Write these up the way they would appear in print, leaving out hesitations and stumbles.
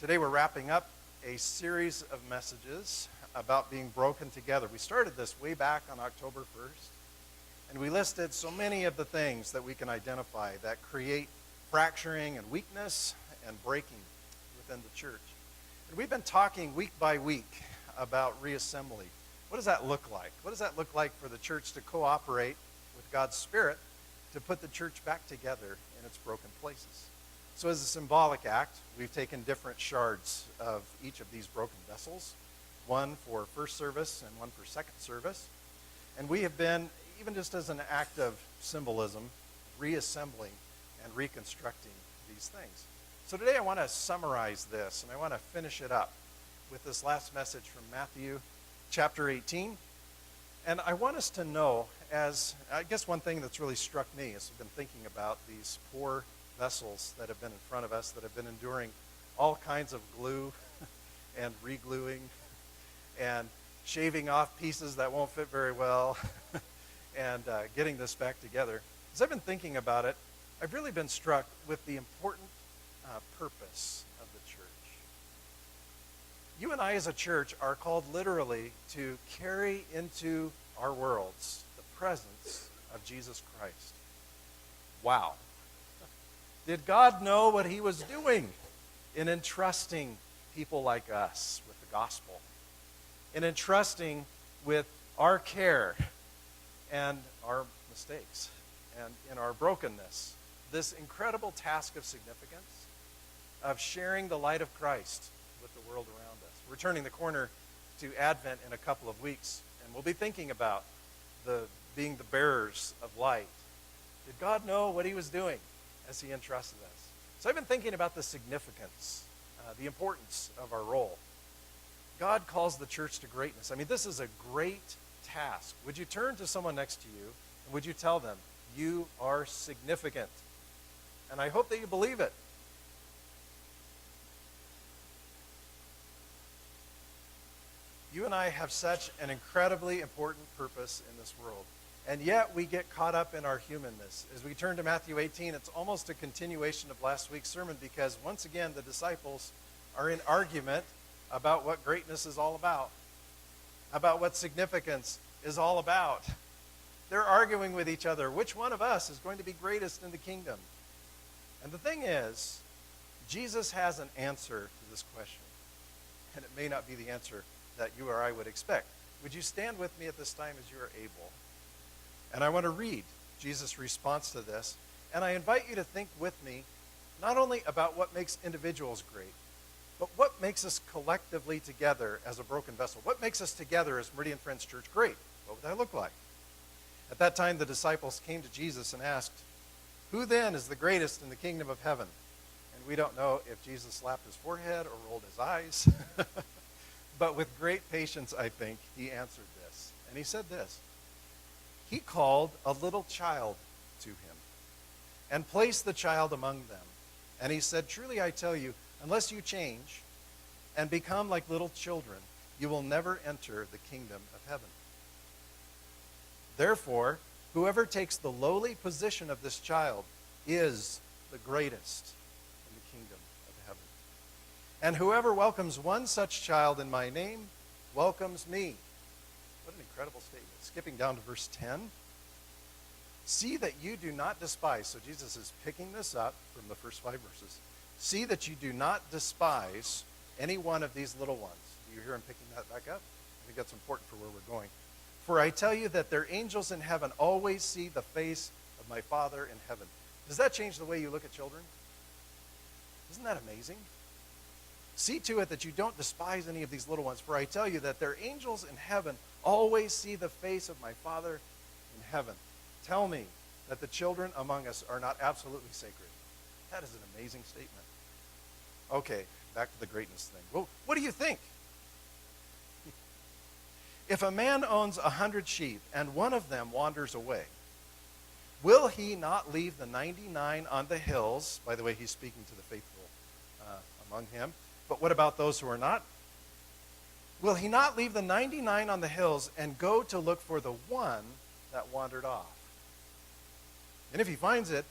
Today we're wrapping up a series of messages about being broken together. We started this way back on October 1st, and we listed so many of the things that we can identify that create fracturing and weakness and breaking within the church. And we've been talking week by week about reassembly. What does that look like? What does that look like for the church to cooperate with God's Spirit to put the church back together in its broken places? So as a symbolic act, we've taken different shards of each of these broken vessels, one for first service and one for second service. And we have been, even just as an act of symbolism, reassembling and reconstructing these things. So today I want to summarize this, and I want to finish it up with this last message from Matthew chapter 18. And I want us to know, as I guess one thing that's really struck me as I've been thinking about these poor vessels that have been in front of us, that have been enduring all kinds of glue and re-gluing and shaving off pieces that won't fit very well and getting this back together. As I've been thinking about it, I've really been struck with the important purpose of the church. You and I as a church are called literally to carry into our worlds the presence of Jesus Christ. Wow. Did God know what he was doing in entrusting people like us with the gospel? In entrusting with our care and our mistakes and in our brokenness, this incredible task of significance of sharing the light of Christ with the world around us. We're turning the corner to Advent in a couple of weeks, and we'll be thinking about being the bearers of light. Did God know what he was doing as he entrusted us? So I've been thinking about the significance, the importance of our role. God calls the church to greatness. I mean, this is a great task. Would you turn to someone next to you and would you tell them, you are significant? And I hope that you believe it. You and I have such an incredibly important purpose in this world. And yet we get caught up in our humanness. As we turn to Matthew 18, it's almost a continuation of last week's sermon because once again the disciples are in argument about what greatness is all about what significance is all about. They're arguing with each other. Which one of us is going to be greatest in the kingdom? And the thing is, Jesus has an answer to this question. And it may not be the answer that you or I would expect. Would you stand with me at this time as you are able? And I want to read Jesus' response to this. And I invite you to think with me not only about what makes individuals great, but what makes us collectively together as a broken vessel. What makes us together as Meridian Friends Church great? What would that look like? At that time, the disciples came to Jesus and asked, "Who then is the greatest in the kingdom of heaven?" And we don't know if Jesus slapped his forehead or rolled his eyes. But with great patience, I think, he answered this. And he said this. He called a little child to him and placed the child among them. And he said, "Truly I tell you, unless you change and become like little children, you will never enter the kingdom of heaven. Therefore, whoever takes the lowly position of this child is the greatest in the kingdom of heaven. And whoever welcomes one such child in my name welcomes me." What an incredible statement. Skipping down to verse 10. "See that you do not despise." So Jesus is picking this up from the first 5 verses. "See that you do not despise any one of these little ones." Do you hear him picking that back up? I think that's important for where we're going. "For I tell you that their angels in heaven always see the face of my Father in heaven." Does that change the way you look at children? Isn't that amazing? "See to it that you don't despise any of these little ones. For I tell you that their angels in heaven always see the face of my Father in heaven." Tell me that the children among us are not absolutely sacred. That is an amazing statement. Okay, back to the greatness thing. Well, what do you think? If a man owns 100 sheep and one of them wanders away, will he not leave the 99 on the hills? By the way, he's speaking to the faithful among him. But what about those who are not? Will he not leave the 99 on the hills and go to look for the one that wandered off? And if he finds it,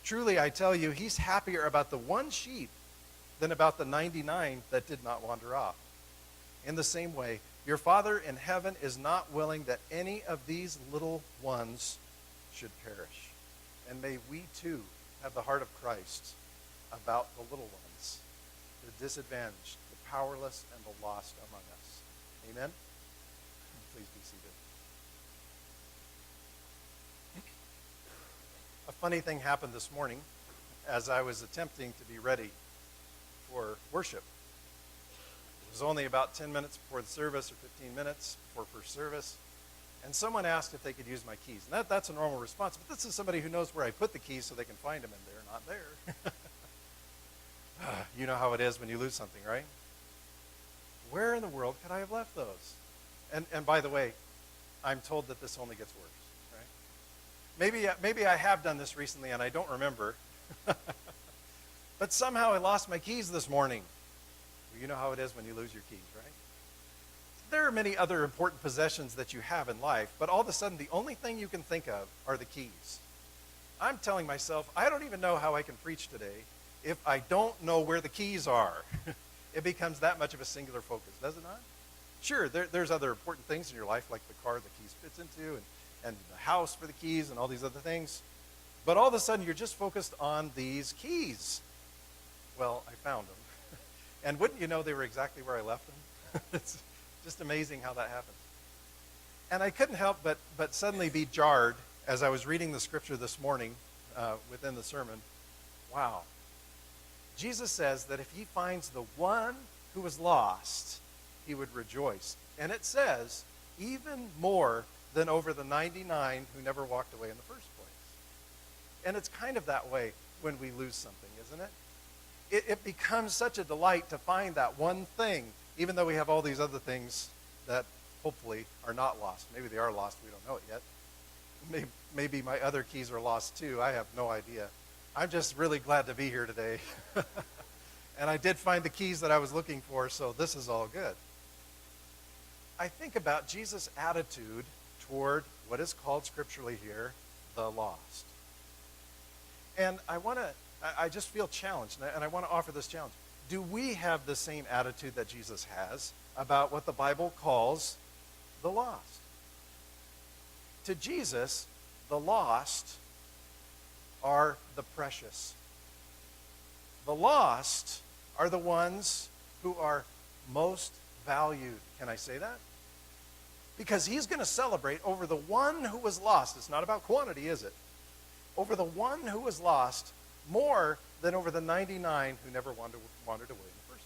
truly I tell you, he's happier about the one sheep than about the 99 that did not wander off. In the same way, your Father in heaven is not willing that any of these little ones should perish. And may we too have the heart of Christ about the little ones, the disadvantaged, the powerless, and the lost among us. Amen? Please be seated. A funny thing happened this morning as I was attempting to be ready for worship. It was only about 10 minutes before the service, or 15 minutes before first service, and someone asked if they could use my keys. And that's a normal response, but this is somebody who knows where I put the keys so they can find them, and they're not there. You know how it is when you lose something, right? Where in the world could I have left those? And by the way, I'm told that this only gets worse, right? Maybe I have done this recently and I don't remember. But somehow I lost my keys this morning. Well, you know how it is when you lose your keys, right? There are many other important possessions that you have in life, but all of a sudden the only thing you can think of are the keys. I'm telling myself, I don't even know how I can preach today if I don't know where the keys are. It becomes that much of a singular focus, does it not? Sure, there's other important things in your life, like the car the keys fits into, and the house for the keys, and all these other things. But all of a sudden, you're just focused on these keys. Well, I found them. And wouldn't you know they were exactly where I left them? It's just amazing how that happens. And I couldn't help but suddenly be jarred as I was reading the scripture this morning within the sermon. Wow. Jesus says that if he finds the one who was lost, he would rejoice. And it says, even more than over the 99 who never walked away in the first place. And it's kind of that way when we lose something, isn't it? It becomes such a delight to find that one thing, even though we have all these other things that hopefully are not lost. Maybe they are lost, we don't know it yet. Maybe my other keys are lost too, I have no idea. I'm just really glad to be here today. And I did find the keys that I was looking for, so this is all good. I think about Jesus' attitude toward what is called scripturally here, the lost. And I just feel challenged, and I want to offer this challenge. Do we have the same attitude that Jesus has about what the Bible calls the lost? To Jesus, the lost are the precious. The lost are the ones who are most valued. Can I say that? Because he's going to celebrate over the one who was lost. It's not about quantity, is it? Over the one who was lost more than over the 99 who never wandered away in the first place.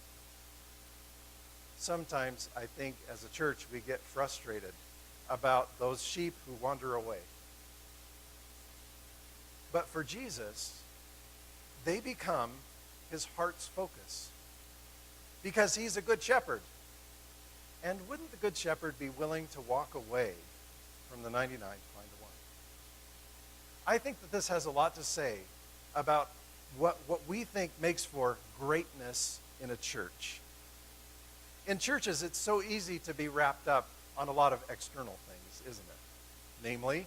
Sometimes I think as a church we get frustrated about those sheep who wander away. But for Jesus, they become his heart's focus because he's a good shepherd. And wouldn't the good shepherd be willing to walk away from the 99 to find the one? I think that this has a lot to say about what we think makes for greatness in a church. In churches, it's so easy to be wrapped up on a lot of external things, isn't it? Namely,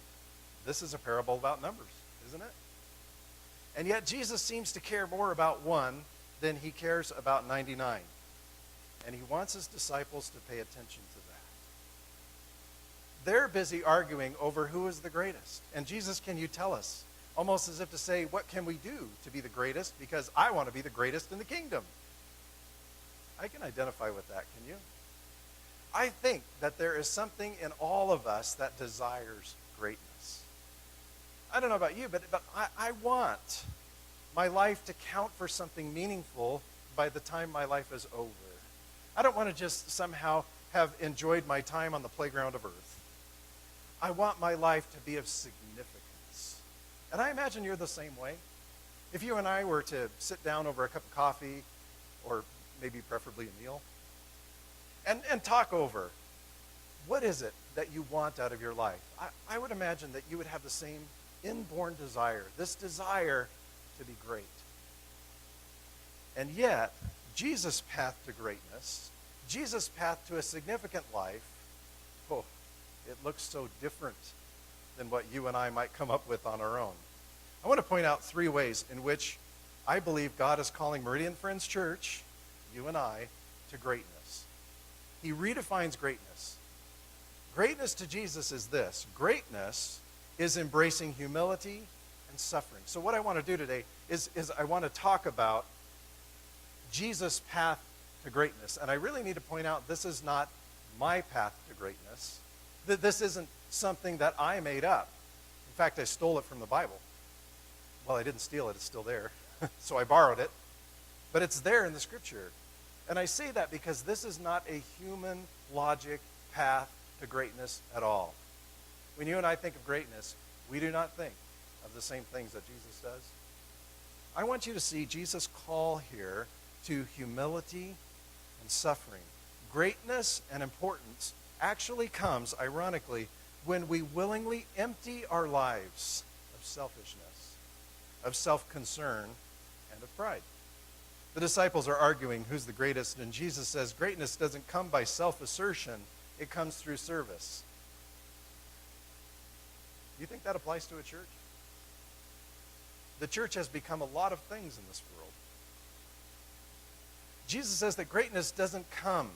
this is a parable about numbers, isn't it? And yet Jesus seems to care more about one than he cares about 99. And he wants his disciples to pay attention to that. They're busy arguing over who is the greatest. And Jesus, can you tell us? Almost as if to say, what can we do to be the greatest? Because I want to be the greatest in the kingdom. I can identify with that, can you? I think that there is something in all of us that desires greatness. I don't know about you, but I want my life to count for something meaningful by the time my life is over. I don't want to just somehow have enjoyed my time on the playground of earth. I want my life to be of significance. And I imagine you're the same way. If you and I were to sit down over a cup of coffee, or maybe preferably a meal, and talk over what is it that you want out of your life, I would imagine that you would have the same inborn desire, this desire to be great. And yet, Jesus' path to greatness, Jesus' path to a significant life, oh, it looks so different than what you and I might come up with on our own. I want to point out three ways in which I believe God is calling Meridian Friends Church, you and I, to greatness. He redefines greatness. Greatness to Jesus is this. Greatness is embracing humility and suffering. So what I want to do today is I want to talk about Jesus' path to greatness. And I really need to point out this is not my path to greatness. This isn't something that I made up. In fact, I stole it from the Bible. Well, I didn't steal it. It's still there. So I borrowed it. But it's there in the Scripture. And I say that because this is not a human logic path to greatness at all. When you and I think of greatness, we do not think of the same things that Jesus does. I want you to see Jesus' call here to humility and suffering. Greatness and importance actually comes, ironically, when we willingly empty our lives of selfishness, of self-concern, and of pride. The disciples are arguing who's the greatest, and Jesus says greatness doesn't come by self-assertion, it comes through service. Do you think that applies to a church? The church has become a lot of things in this world. Jesus says that greatness doesn't come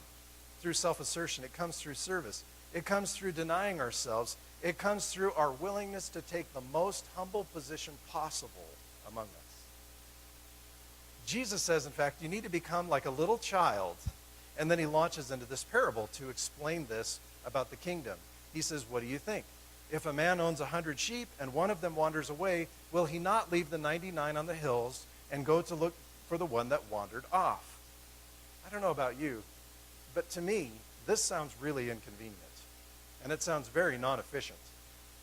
through self-assertion, it comes through service. It comes through denying ourselves. It comes through our willingness to take the most humble position possible among us. Jesus says, in fact, you need to become like a little child. And then he launches into this parable to explain this about the kingdom. He says, what do you think? If a man owns 100 sheep and one of them wanders away, will he not leave the 99 on the hills and go to look for the one that wandered off? I don't know about you, but to me, this sounds really inconvenient. And it sounds very non-efficient,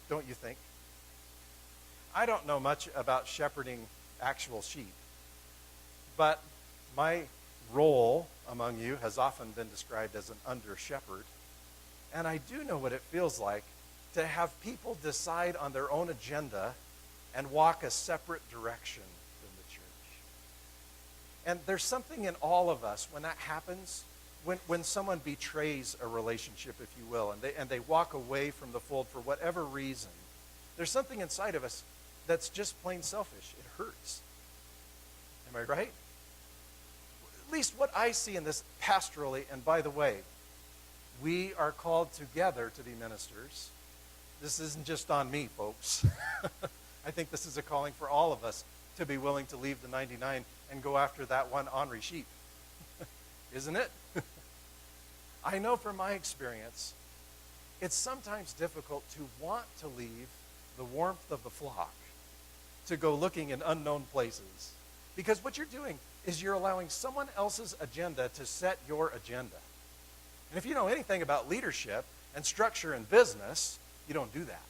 don't you think? I don't know much about shepherding actual sheep, but my role among you has often been described as an under-shepherd. And I do know what it feels like to have people decide on their own agenda and walk a separate direction than the church. And there's something in all of us when that happens, when someone betrays a relationship, if you will, and they walk away from the fold for whatever reason, there's something inside of us that's just plain selfish. It hurts. Am I right? At least what I see in this pastorally, and by the way, we are called together to be ministers. This isn't just on me, folks. I think this is a calling for all of us to be willing to leave the 99 and go after that one ornery sheep. Isn't it? I know from my experience, it's sometimes difficult to want to leave the warmth of the flock to go looking in unknown places. Because what you're doing is you're allowing someone else's agenda to set your agenda. And if you know anything about leadership and structure and business, you don't do that.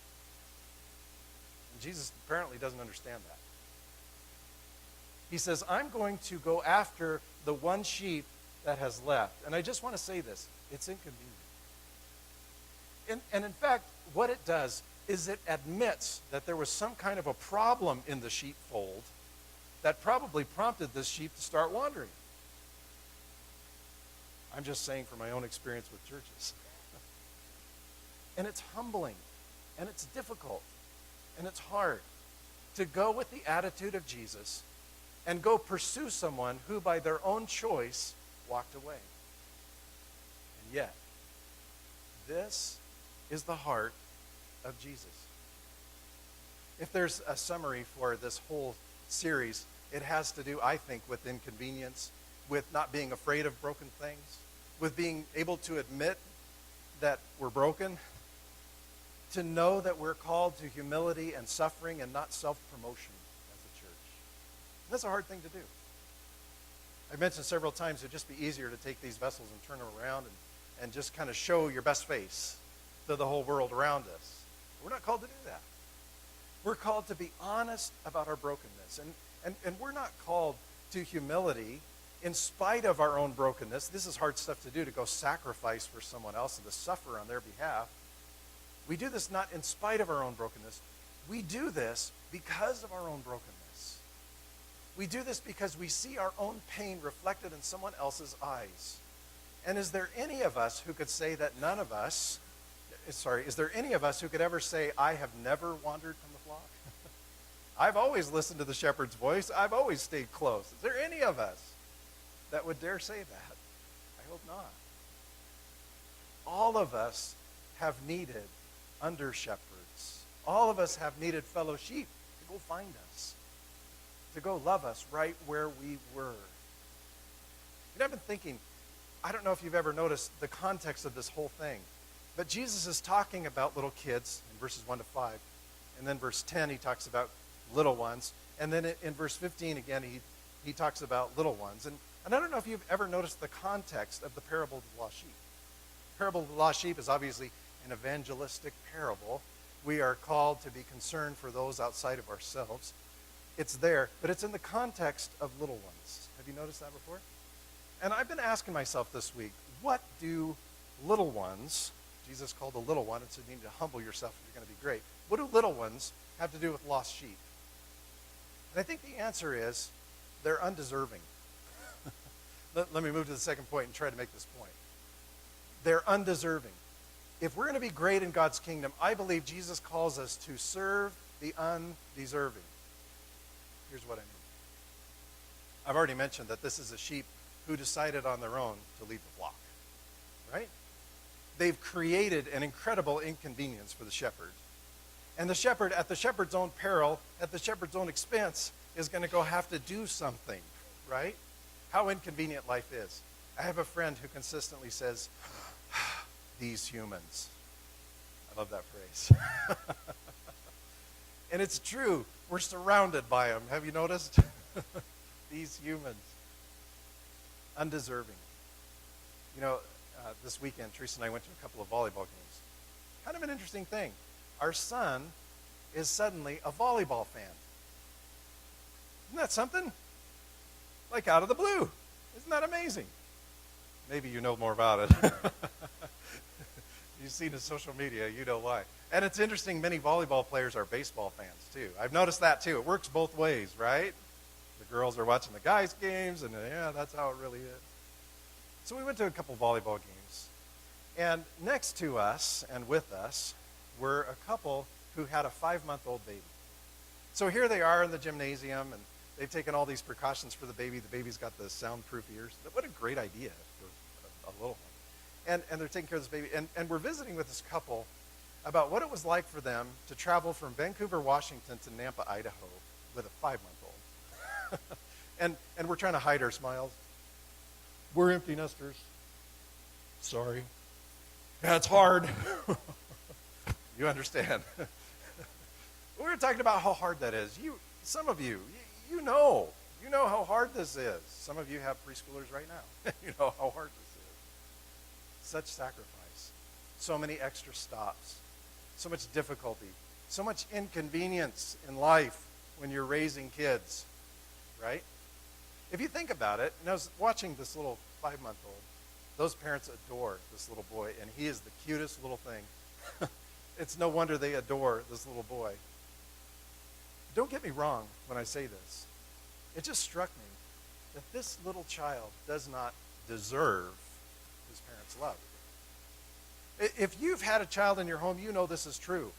And Jesus apparently doesn't understand that. He says, I'm going to go after the one sheep that has left. And I just want to say this. It's inconvenient. And in fact, what it does is it admits that there was some kind of a problem in the sheepfold that probably prompted this sheep to start wandering. I'm just saying from my own experience with churches. And it's humbling, and it's difficult, and it's hard to go with the attitude of Jesus and go pursue someone who by their own choice walked away. And yet, this is the heart of Jesus. If there's a summary for this whole series, it has to do, I think, with inconvenience, with not being afraid of broken things, with being able to admit that we're broken, to know that we're called to humility and suffering and not self-promotion as a church. And that's a hard thing to do. I've mentioned several times it'd just be easier to take these vessels and turn them around and just kind of show your best face to the whole world around us. We're not called to do that. We're called to be honest about our brokenness. And we're not called to humility in spite of our own brokenness. This is hard stuff to do, to go sacrifice for someone else and to suffer on their behalf. We do this not in spite of our own brokenness. We do this because of our own brokenness. We do this because we see our own pain reflected in someone else's eyes. And is there any of us who could say that is there any of us who could ever say, I have never wandered from the flock? I've always listened to the shepherd's voice. I've always stayed close. Is there any of us that would dare say that? I hope not. All of us have needed under shepherds. All of us have needed fellow sheep to go find us, to go love us right where we were. You know, I've been thinking, I don't know if you've ever noticed the context of this whole thing, but Jesus is talking about little kids in verses 1 to 5. And then verse 10, he talks about little ones. And then in verse 15, again, he talks about little ones. And I don't know if you've ever noticed the context of the parable of the lost sheep. The parable of the lost sheep is obviously an evangelistic parable. We are called to be concerned for those outside of ourselves. It's there, but it's in the context of little ones. Have you noticed that before? And I've been asking myself this week, what do little ones, Jesus called a little one, and said you need to humble yourself if you're going to be great. What do little ones have to do with lost sheep? And I think the answer is they're undeserving. Let me move to the second point and try to make this point. They're undeserving. If we're going to be great in God's kingdom, I believe Jesus calls us to serve the undeserving. Here's what I mean. I've already mentioned that this is a sheep who decided on their own to leave the flock, right? They've created an incredible inconvenience for the shepherd. And the shepherd, at the shepherd's own peril, at the shepherd's own expense, is going to go have to do something, right? How inconvenient life is. I have a friend who consistently says, these humans. I love that phrase. And it's true. We're surrounded by them. Have you noticed? These humans. Undeserving. You know, this weekend, Teresa and I went to a couple of volleyball games. Kind of an interesting thing. Our son is suddenly a volleyball fan. Isn't that something? Like out of the blue. Isn't that amazing? Maybe you know more about it. You've seen his social media, you know why. And it's interesting, many volleyball players are baseball fans too. I've noticed that too. It works both ways, right? The girls are watching the guys' games, and yeah, that's how it really is. So we went to a couple volleyball games. And next to us and with us were a couple who had a 5-month-old baby. So here they are in the gymnasium, and they've taken all these precautions for the baby. The baby's got the soundproof ears. What a great idea for a little one. And they're taking care of this baby. And we're visiting with this couple about what it was like for them to travel from Vancouver, Washington to Nampa, Idaho with a 5-month-old. and we're trying to hide our smiles. We're empty nesters. Sorry. Yeah, it's hard. You understand. We were talking about how hard that is. Some of you know how hard this is. Some of you have preschoolers right now. You know how hard this is. Such sacrifice. So many extra stops. So much difficulty. So much inconvenience in life when you're raising kids, right? If you think about it, and I was watching this little 5-month-old. Those parents adore this little boy, and he is the cutest little thing. It's no wonder they adore this little boy. Don't get me wrong when I say this. It just struck me that this little child does not deserve his parents' love. If you've had a child in your home, you know this is true.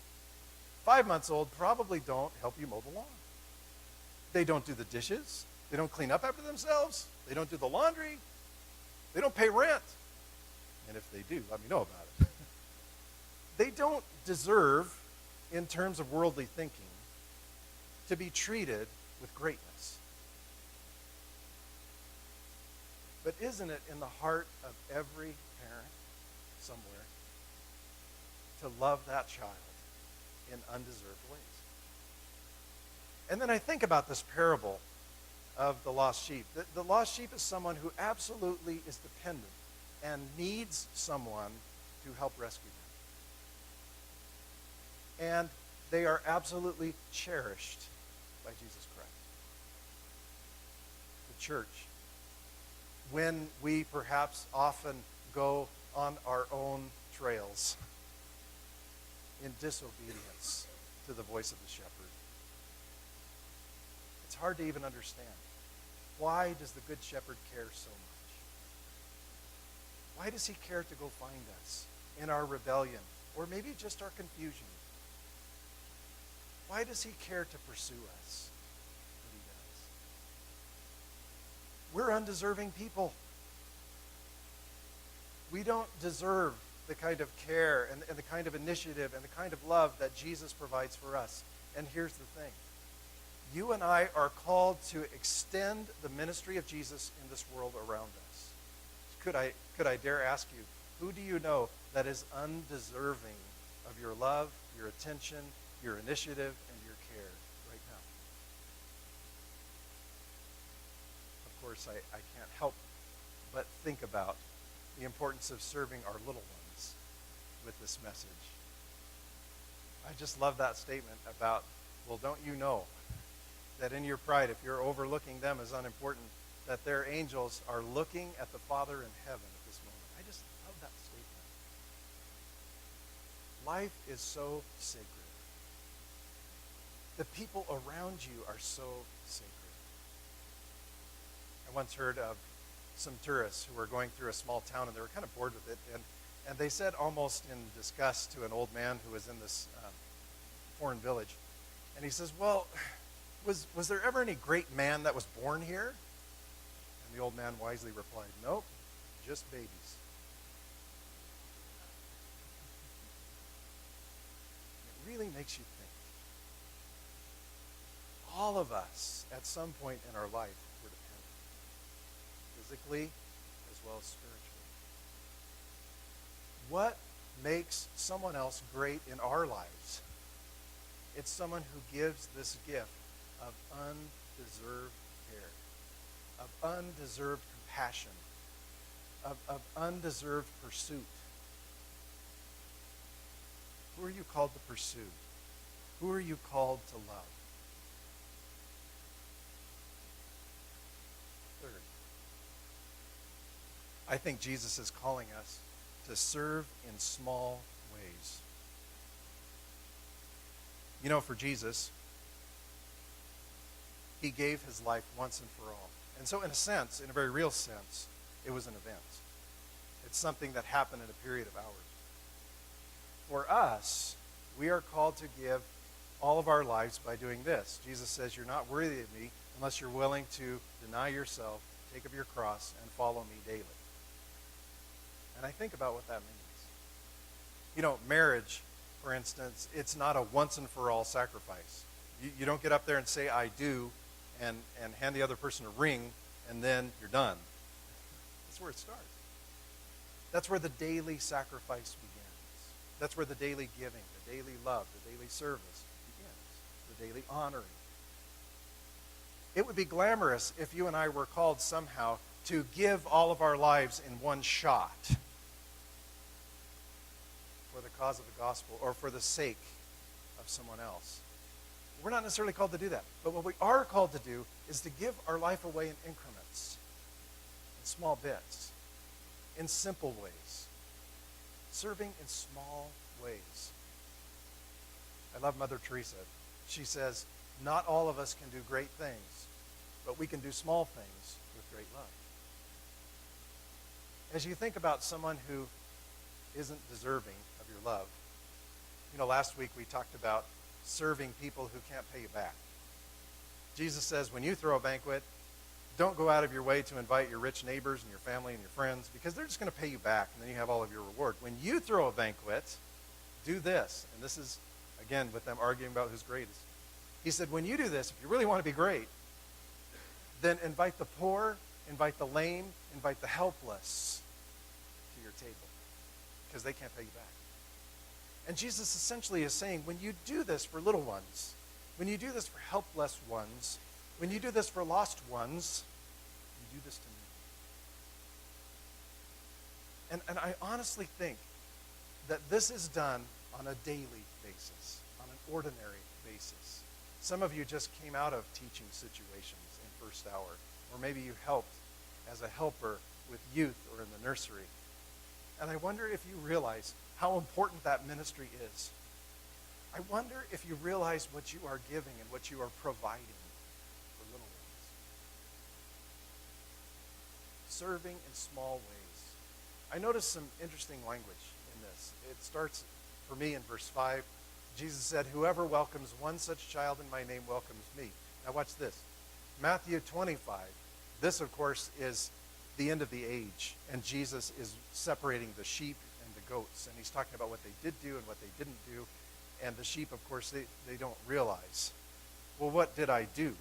5 months old probably don't help you mow the lawn. They don't do the dishes. They don't clean up after themselves. They don't do the laundry. They don't pay rent. And if they do, let me know about it. They don't deserve, in terms of worldly thinking, to be treated with greatness. But isn't it in the heart of every parent somewhere to love that child in undeserved ways? And then I think about this parable of the lost sheep. The lost sheep is someone who absolutely is dependent and needs someone to help rescue them. And they are absolutely cherished by Jesus Christ. The church, when we perhaps often go on our own trails in disobedience to the voice of the shepherd, it's hard to even understand. Why does the Good Shepherd care so much? Why does he care to go find us in our rebellion, or maybe just our confusion? Why does he care to pursue us? But he does. We're undeserving people. We don't deserve the kind of care and the kind of initiative and the kind of love that Jesus provides for us. And here's the thing. You and I are called to extend the ministry of Jesus in this world around us. Could I dare ask you, who do you know that is undeserving of your love, your attention, your initiative, and your care right now? Of course, I can't help but think about the importance of serving our little ones with this message. I just love that statement about, well, don't you know that in your pride, if you're overlooking them as unimportant, that their angels are looking at the Father in heaven at this moment. I just love that statement. Life is so sacred. The people around you are so sacred. I once heard of some tourists who were going through a small town, and they were kind of bored with it, and they said almost in disgust to an old man who was in this foreign village, and he says, well, was there ever any great man that was born here? And the old man wisely replied, nope, just babies. It really makes you think. All of us, at some point in our life, were dependent, physically as well as spiritually. What makes someone else great in our lives? It's someone who gives this gift of undeserved care, of undeserved compassion, of undeserved pursuit. Who are you called to pursue? Who are you called to love? Third, I think Jesus is calling us to serve in small ways. You know, for Jesus, he gave his life once and for all. And so in a sense, in a very real sense, it was an event. It's something that happened in a period of hours. For us, we are called to give all of our lives by doing this. Jesus says, you're not worthy of me unless you're willing to deny yourself, take up your cross, and follow me daily. And I think about what that means. You know, marriage, for instance, it's not a once and for all sacrifice. You don't get up there and say, I do, and hand the other person a ring, and then you're done. That's where it starts. That's where the daily sacrifice begins. That's where the daily giving, the daily love, the daily service begins, the daily honoring. It would be glamorous if you and I were called somehow to give all of our lives in one shot for the cause of the gospel or for the sake of someone else. We're not necessarily called to do that. But what we are called to do is to give our life away in increments, in small bits, in simple ways, serving in small ways. I love Mother Teresa. She says, not all of us can do great things, but we can do small things with great love. As you think about someone who isn't deserving of your love, you know, last week we talked about serving people who can't pay you back. Jesus says, when you throw a banquet, don't go out of your way to invite your rich neighbors and your family and your friends, because they're just going to pay you back, and then you have all of your reward. When you throw a banquet, do this. And this is, again, with them arguing about who's greatest. He said, when you do this, if you really want to be great, then invite the poor, invite the lame, invite the helpless to your table, because they can't pay you back. And Jesus essentially is saying, when you do this for little ones, when you do this for helpless ones, when you do this for lost ones, you do this to me. And I honestly think that this is done on a daily basis, on an ordinary basis. Some of you just came out of teaching situations in First Hour, or maybe you helped as a helper with youth or in the nursery. And I wonder if you realize how important that ministry is. I wonder if you realize what you are giving and what you are providing for little ones. Serving in small ways. I noticed some interesting language in this. It starts, for me, in verse 5. Jesus said, whoever welcomes one such child in my name welcomes me. Now watch this. Matthew 25. This, of course, is the end of the age, and Jesus is separating the sheep and the goats, and he's talking about what they did do and what they didn't do, and the sheep, of course, they don't realize. Well, what did I do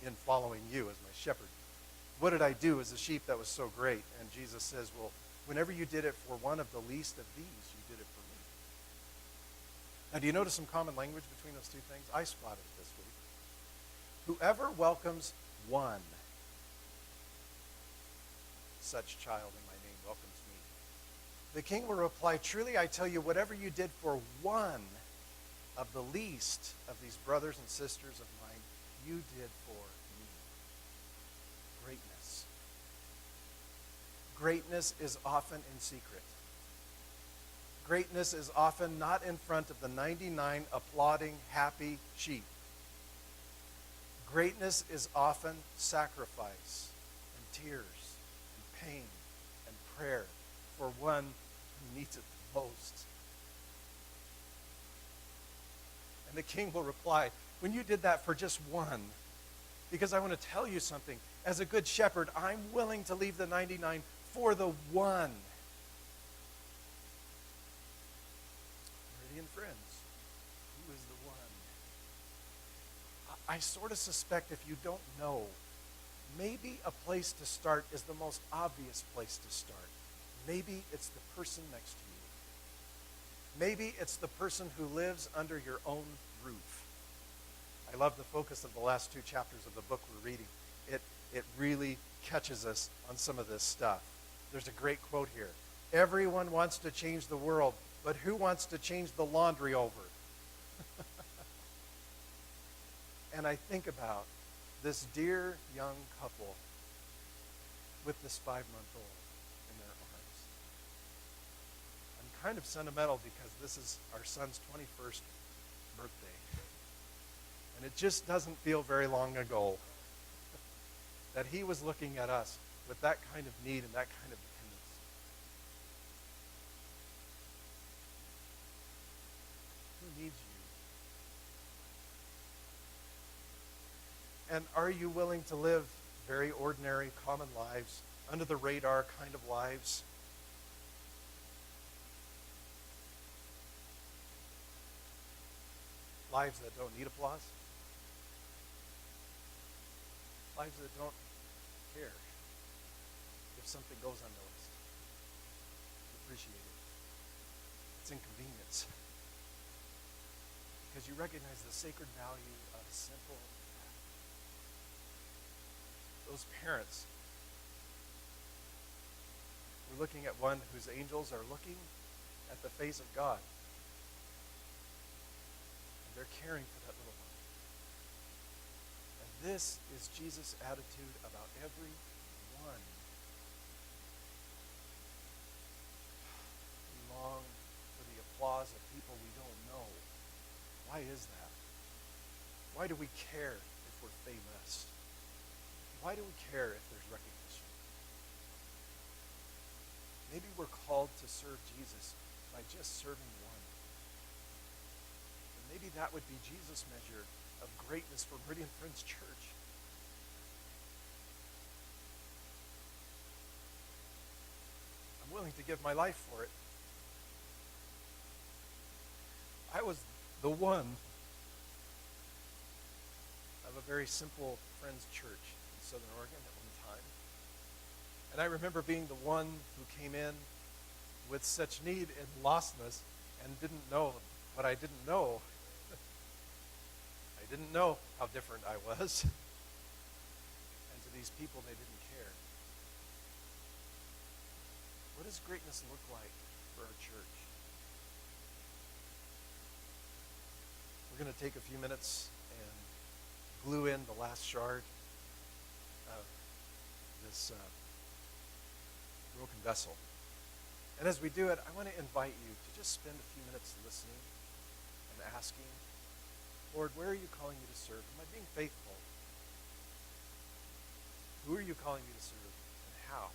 in following you as my shepherd? What did I do as a sheep that was so great? And Jesus says, well, whenever you did it for one of the least of these, you did it for me. Now, do you notice some common language between those two things? I spotted it this week. Whoever welcomes one such child in my name welcomes me. The king will reply, truly I tell you, whatever you did for one of the least of these brothers and sisters of mine, you did for me. Greatness. Greatness is often in secret. Greatness is often not in front of the 99 applauding, happy sheep. Greatness is often sacrifice and tears and pain and prayer for one who needs it the most. And the king will reply, when you did that for just one, because I want to tell you something, as a good shepherd, I'm willing to leave the 99 for the one. Meridian friends, who is the one? I sort of suspect if you don't know, maybe a place to start is the most obvious place to start. Maybe it's the person next to you. Maybe it's the person who lives under your own roof. I love the focus of the last 2 chapters of the book we're reading. It really catches us on some of this stuff. There's a great quote here. Everyone wants to change the world, but who wants to change the laundry over? And I think about this dear young couple with this 5-month-old in their arms. I'm kind of sentimental because this is our son's 21st birthday. And it just doesn't feel very long ago that he was looking at us with that kind of need and that kind of dependence. Who needs you? And are you willing to live very ordinary, common lives, under the radar kind of lives? Lives that don't need applause? Lives that don't care if something goes unnoticed. Appreciate it. It's inconvenience. Because you recognize the sacred value of simple act. Those parents, we're looking at one whose angels are looking at the face of God. And they're caring for that little one. And this is Jesus' attitude about every one. We long for the applause of people we don't know. Why is that? Why do we care if we're famous? Why do we care if there's recognition? Maybe we're called to serve Jesus by just serving one. And maybe that would be Jesus' measure of greatness for Meridian Friends Church. I'm willing to give my life for it. I was the one of a very simple Friends Church in Southern Oregon at one time. And I remember being the one who came in with such need and lostness and didn't know what I didn't know. I didn't know how different I was. And to these people, they didn't care. What does greatness look like for our church? We're going to take a few minutes and glue in the last shard of this broken vessel. And as we do it, I want to invite you to just spend a few minutes listening and asking, Lord, where are you calling me to serve? Am I being faithful? Who are you calling me to serve, and how?